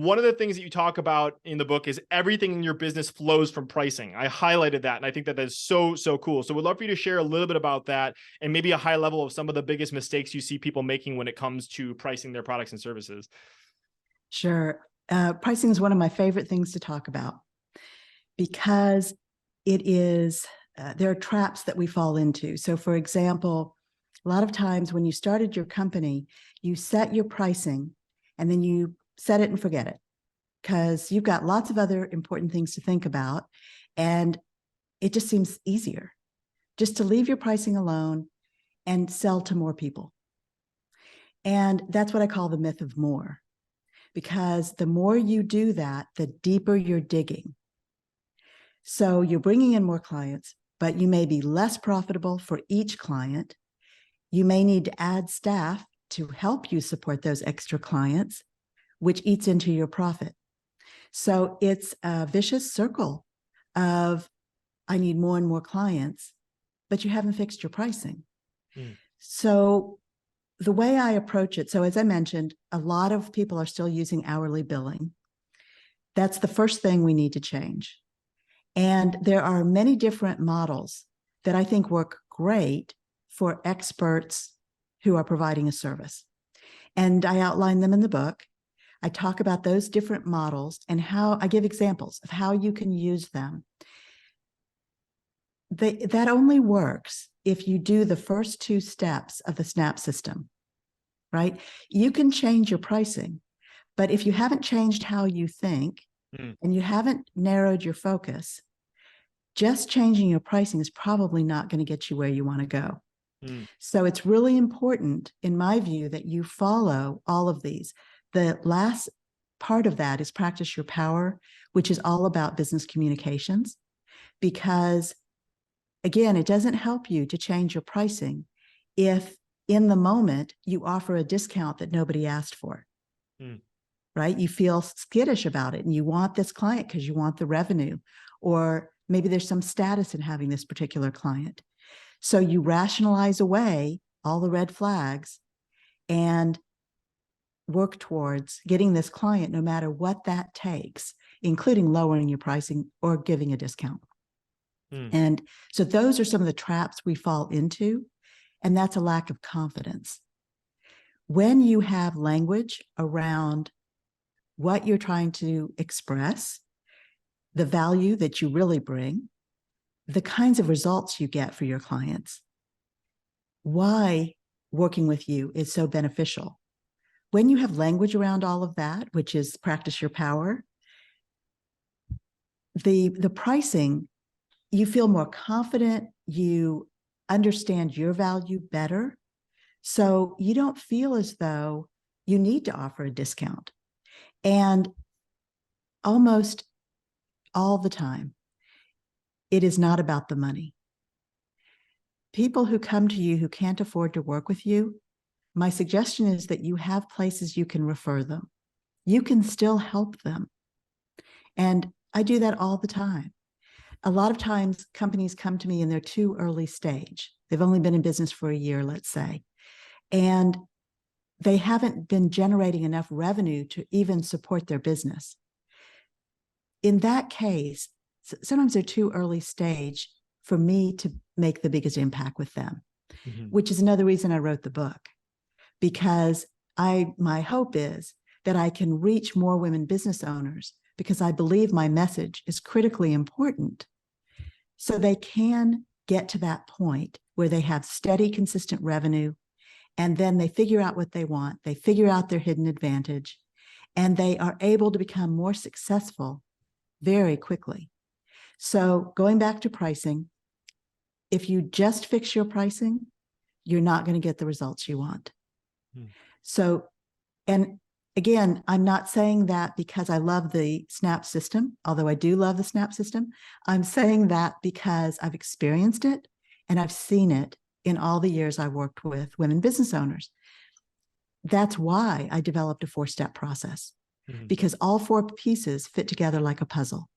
one of the things that you talk about in the book is everything in your business flows from pricing. I highlighted that, and I think that is so, so cool. So we'd love for you to share a little bit about that and maybe a high level of some of the biggest mistakes you see people making when it comes to pricing their products and services. Sure. Pricing is one of my favorite things to talk about because it is, there are traps that we fall into. So for example, a lot of times when you started your company, you set your pricing and then you set it and forget it because you've got lots of other important things to think about. And it just seems easier just to leave your pricing alone and sell to more people. And that's what I call the myth of more, because the more you do that, the deeper you're digging. So you're bringing in more clients, but you may be less profitable for each client. You may need to add staff to help you support those extra clients, which eats into your profit. So it's a vicious circle of, I need more and more clients, but you haven't fixed your pricing. So the way I approach it, so as I mentioned, a lot of people are still using hourly billing. That's the first thing we need to change. And there are many different models that I think work great for experts who are providing a service. And I outline them in the book. I talk about those different models and how I give examples of how you can use them. That only works if you do the first two steps of the SNAP system, right? You can change your pricing, but if you haven't changed how you think and you haven't narrowed your focus, just changing your pricing is probably not going to get you where you want to go. So it's really important, in my view, that you follow all of these. The last part of that is practice your power, which is all about business communications, because again, it doesn't help you to change your pricing if in the moment you offer a discount that nobody asked for, right? You feel skittish about it and you want this client because you want the revenue, or maybe there's some status in having this particular client. So you rationalize away all the red flags and work towards getting this client no matter what that takes, including lowering your pricing or giving a discount. And so those are some of the traps we fall into, and that's a lack of confidence. When you have language around what you're trying to express, the value that you really bring, the kinds of results you get for your clients, why working with you is so beneficial. When you have language around all of that, which is practice your power, the pricing, you feel more confident, you understand your value better, so you don't feel as though you need to offer a discount. And almost all the time, it is not about the money. People who come to you who can't afford to work with you, my suggestion is that you have places you can refer them. You can still help them. And I do that all the time. A lot of times companies come to me in their too early stage. They've only been in business for a year, let's say, and they haven't been generating enough revenue to even support their business. In that case, sometimes they're too early stage for me to make the biggest impact with them, which is another reason I wrote the book, because my hope is that I can reach more women business owners, because I believe my message is critically important, so they can get to that point where they have steady, consistent revenue, and then they figure out what they want, they figure out their hidden advantage, and they are able to become more successful very quickly. So going back to pricing, if you just fix your pricing, you're not going to get the results you want. So, and again, I'm not saying that because I love the SNAP system, although I do love the SNAP system. I'm saying that because I've experienced it and I've seen it in all the years I worked with women business owners. That's why I developed a 4-step process, because all 4 pieces fit together like a puzzle.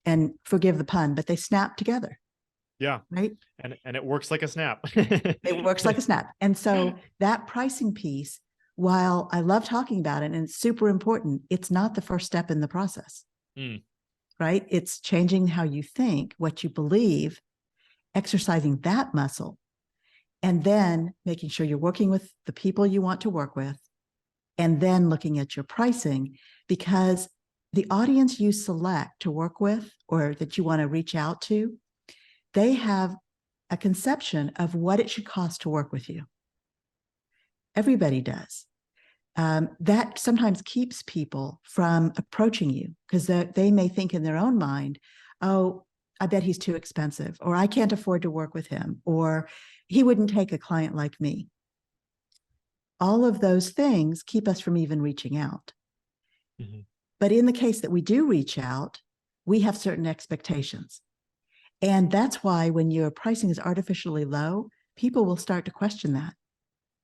And forgive the pun, but they snap together. Yeah. Right. And it works like a snap. It works like a snap. And so that pricing piece while I love talking about it and it's super important, it's not the first step in the process, right? It's changing how you think, what you believe, exercising that muscle, and then making sure you're working with the people you want to work with, and then looking at your pricing, because the audience you select to work with or that you want to reach out to, they have a conception of what it should cost to work with you. Everybody does. That sometimes keeps people from approaching you because they may think in their own mind, oh, I bet he's too expensive, or I can't afford to work with him, or he wouldn't take a client like me. All of those things keep us from even reaching out. Mm-hmm. But in the case that we do reach out, we have certain expectations. And that's why when your pricing is artificially low, people will start to question that.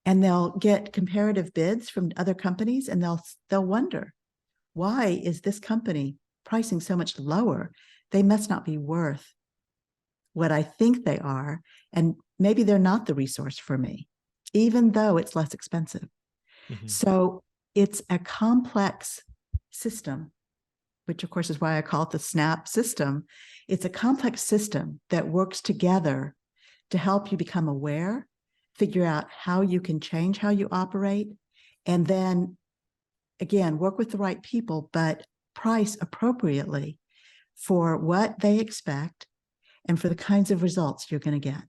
And they'll get comparative bids from other companies, and they'll wonder, why is this company pricing so much lower? They must not be worth what I think they are. And maybe they're not the resource for me, even though it's less expensive. Mm-hmm. So it's a complex system, which of course is why I call it the SNAP system. It's a complex system that works together to help you become aware, figure out how you can change how you operate, and then, again, work with the right people, but price appropriately for what they expect and for the kinds of results you're going to get.